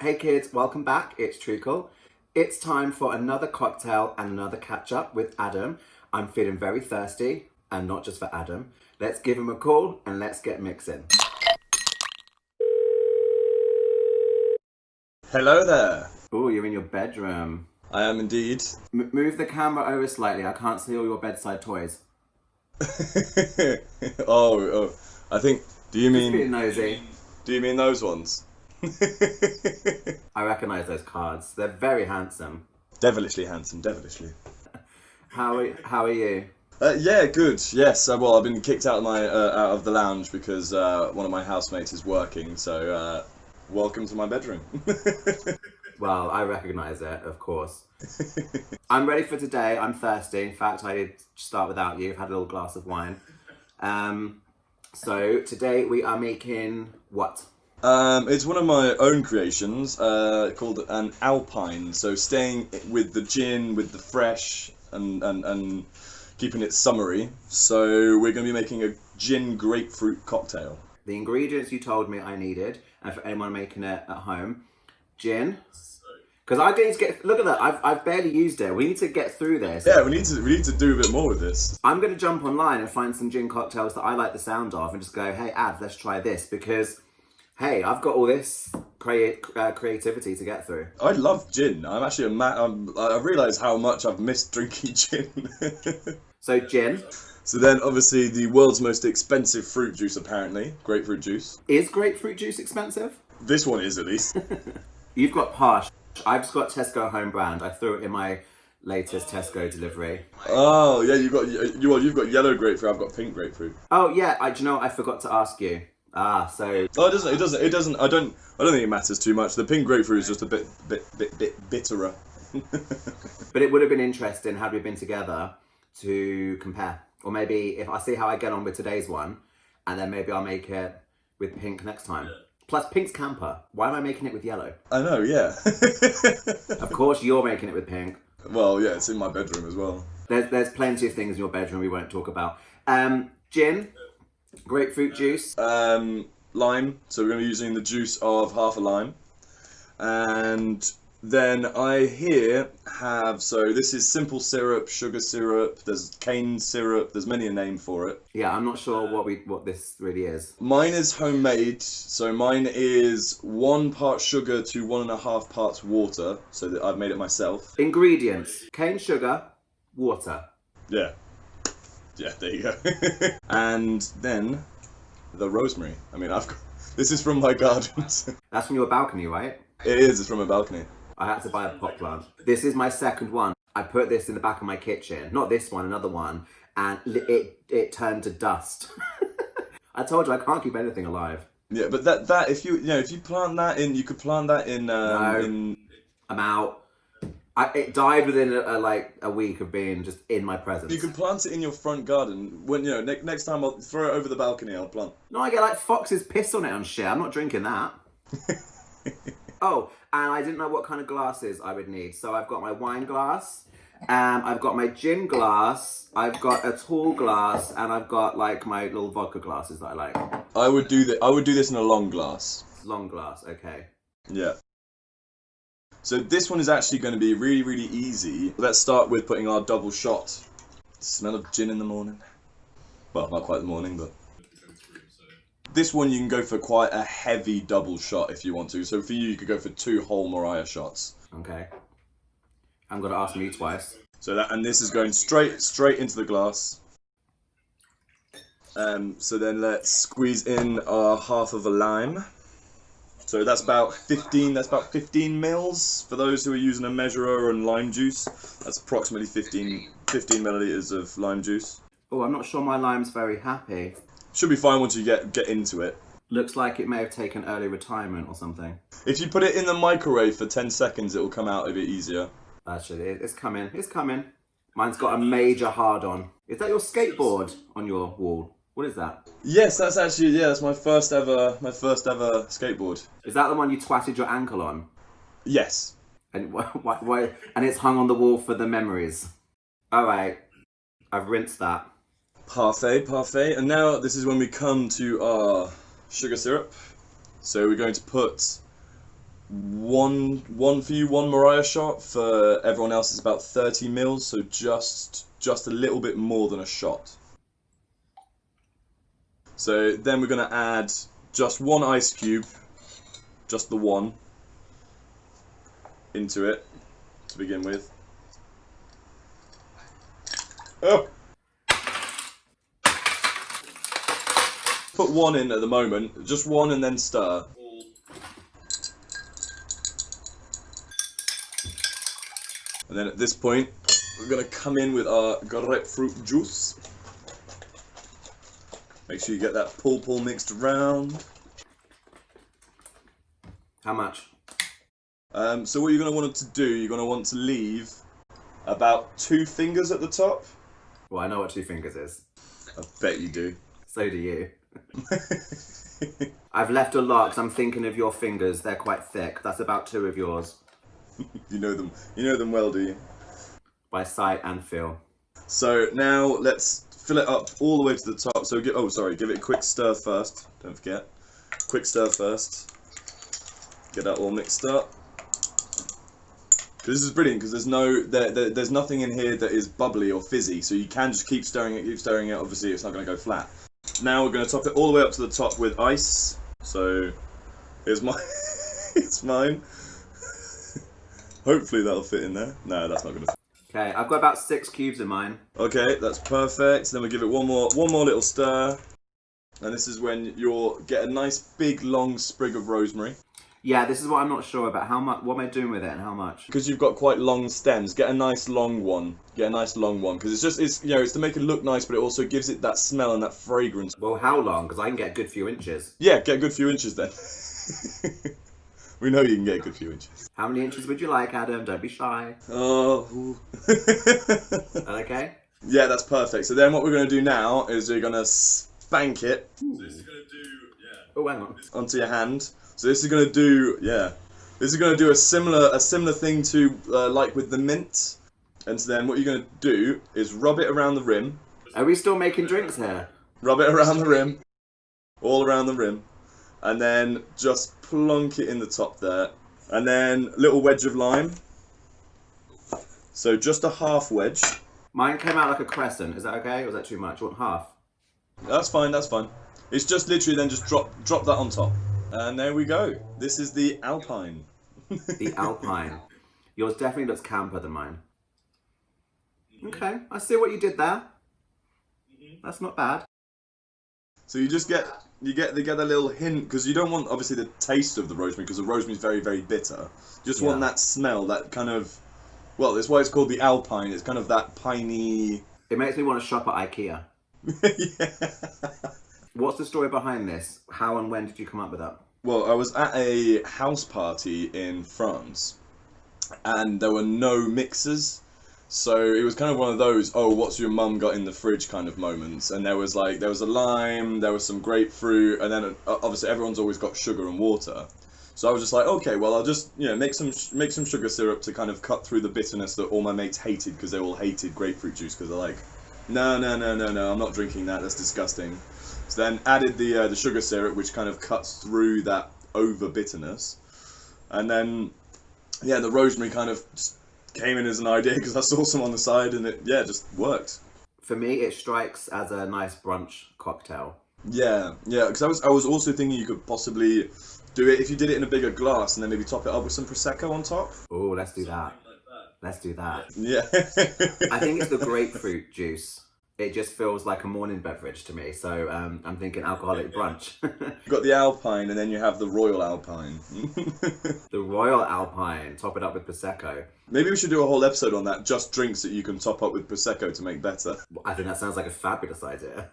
Hey kids, welcome back. It's Treacle. It's time for another cocktail and another catch up with Adam. I'm feeling very thirsty, and not just for Adam. Let's give him a call and let's get mixing. Hello there. Oh, you're in your bedroom. I am indeed. Move the camera over slightly. I can't see all your bedside toys. oh, I think. Do you Just being mean? nosy. Do you mean those ones? I recognise those cards. They're very handsome. Devilishly handsome, devilishly. How are you? Yeah, good. Yes. Well, I've been kicked out of the lounge because one of my housemates is working. So, welcome to my bedroom. Well, I recognise it, of course. I'm ready for today. I'm thirsty. In fact, I did start without you. I've had a little glass of wine. So today we are making what? It's one of my own creations called an Alpine. So staying with the gin, with the fresh, and keeping it summery. So we're going to be making a gin grapefruit cocktail. The ingredients you told me I needed, and for anyone making it at home, gin. Because I need to get, look at that, I've barely used it. We need to get through this. Yeah, we need to do a bit more with this. I'm going to jump online and find some gin cocktails that I like the sound of and just go, hey, Ad, let's try this. Because, hey, I've got all this creativity to get through. I love gin. I'm actually I realise how much I've missed drinking gin. So, gin. So then, obviously, the world's most expensive fruit juice, apparently, grapefruit juice. Is grapefruit juice expensive? This one is, at least. You've got Posh. I've just got Tesco home brand. I threw it in my latest Tesco delivery. Oh yeah, you've got yellow grapefruit. I've got pink grapefruit. Oh yeah, do you know what I forgot to ask you? So. Oh, it doesn't. I don't think it matters too much. The pink grapefruit is just a bit bitterer. But it would have been interesting had we been together to compare, or maybe if I see how I get on with today's one, and then maybe I'll make it with pink next time. Plus, pink's camper. Why am I making it with yellow? I know, yeah. Of course, you're making it with pink. Well, yeah, it's in my bedroom as well. There's plenty of things in your bedroom we won't talk about. Gin, grapefruit juice. Lime. So we're going to be using the juice of half a lime. And then I here have, so this is simple syrup, sugar syrup, there's cane syrup, there's many a name for it. Yeah, I'm not sure what this really is. Mine is homemade, so mine is 1 part sugar to 1.5 parts water, so that I've made it myself. Ingredients: cane sugar, water. Yeah. Yeah, there you go. And then the rosemary. I mean, this is from my gardens. That's from your balcony, right? It is, it's from a balcony. I had to buy a pot plant. This is my second one. I put this in the back of my kitchen. Not this one, another one. And it turned to dust. I told you I can't keep anything alive. Yeah, but that if you plant that in, you could plant that in. No, I'm out. It died within a week of being just in my presence. You can plant it in your front garden. When next time I'll throw it over the balcony. I'll plant. No, I get like foxes piss on it and shit. I'm not drinking that. Oh, and I didn't know what kind of glasses I would need. So I've got my wine glass, I've got my gin glass, I've got a tall glass, and I've got like my little vodka glasses that I like. I would do this in a long glass. Long glass, okay. Yeah. So this one is actually going to be really, really easy. Let's start with putting our double shot. Smell of gin in the morning. Well, not quite the morning, but... This one you can go for quite a heavy double shot if you want to. So for you could go for 2 whole Mariah shots. Okay. I'm gonna ask me twice. So this is going straight into the glass. So then let's squeeze in our half of a lime. So that's about 15 mils for those who are using a measurer and lime juice. That's approximately 15 milliliters of lime juice. Oh, I'm not sure my lime's very happy. Should be fine once you get into it. Looks like it may have taken early retirement or something. If you put it in the microwave for 10 seconds, it will come out a bit easier. Actually, it's coming. It's coming. Mine's got a major hard-on. Is that your skateboard on your wall? What is that? Yes, that's actually, that's my first ever skateboard. Is that the one you twatted your ankle on? Yes. And why? And it's hung on the wall for the memories. All right, I've rinsed that. Parfait. And now this is when we come to our sugar syrup. So we're going to put one for you, one Mariah shot. For everyone else, it's about 30 mils, so just a little bit more than a shot. So then we're gonna add just one ice cube, just the one, into it to begin with. Oh! Put one in at the moment, just one, and then stir. And then at this point, we're gonna come in with our grapefruit juice. Make sure you get that pull mixed around. How much? So what you're gonna want to do, you're gonna want to leave about 2 fingers at the top. Well, I know what 2 fingers is. I bet you do. So do you. I've left a lot because I'm thinking of your fingers. They're quite thick. That's about 2 of yours. You know them well, do you? By sight and feel. So now let's fill it up all the way to the top. So give it a quick stir first. Don't forget, quick stir first. Get that all mixed up. This is brilliant because there's nothing in here that is bubbly or fizzy, so you can just keep stirring it. Obviously, it's not going to go flat. Now we're going to top it all the way up to the top with ice. So here's my, it's mine. Hopefully that'll fit in there. No, that's not going to fit. Okay, I've got about 6 cubes in mine. Okay, that's perfect. Then we give it one more little stir, and this is when you'll get a nice big long sprig of rosemary. Yeah, this is what I'm not sure about. How much? What am I doing with it, and how much? Because you've got quite long stems, get a nice long one. Because it's to make it look nice, but it also gives it that smell and that fragrance. Well, how long? Because I can get a good few inches. Yeah, get a good few inches then. We know you can get a good few inches. How many inches would you like, Adam? Don't be shy. Oh. Okay? Yeah, that's perfect. So then what we're going to do now is we're going to spank it. Ooh. So this is going to do, Oh, hang on. onto your hand. So this is going to do, this is going to do a similar thing to like with the mint. And so then what you're going to do is rub it around the rim. Are we still making drinks here? Rub it around the rim. All around the rim. And then just plonk it in the top there. And then a little wedge of lime. So just a half wedge. Mine came out like a crescent. Is that okay? Or was that too much? You want half? That's fine, that's fine. It's just literally then just drop that on top. And there we go. This is the Alpine. The Alpine. Yours definitely looks camper than mine. Okay, I see what you did there. That's not bad. So you just get a little hint, because you don't want obviously the taste of the rosemary, because the rosemary is very, very bitter. You just want that smell, that kind of, well, that's why it's called the Alpine. It's kind of that piney. It makes me want to shop at IKEA. Yeah. What's the story behind this? How and when did you come up with that? Well, I was at a house party in France, and there were no mixers. So it was kind of one of those, oh, what's your mum got in the fridge kind of moments. And there was a lime, there was some grapefruit, and then obviously everyone's always got sugar and water. So I was just like, okay, well, I'll just, make some sugar syrup to kind of cut through the bitterness that all my mates hated, because they all hated grapefruit juice, because they're like, no, I'm not drinking that, that's disgusting. So then added the sugar syrup, which kind of cuts through that over bitterness. And then, yeah, the rosemary kind of just came in as an idea because I saw some on the side, and it just worked. For me, it strikes as a nice brunch cocktail. Yeah, because I was also thinking you could possibly do it if you did it in a bigger glass, and then maybe top it up with some prosecco on top. Oh, let's do that. Let's do that. Yeah. I think it's the grapefruit juice. It just feels like a morning beverage to me, so I'm thinking alcoholic brunch. You've got the Alpine, and then you have the Royal Alpine. The Royal Alpine, top it up with Prosecco. Maybe we should do a whole episode on that, just drinks that you can top up with Prosecco to make better. I think that sounds like a fabulous idea.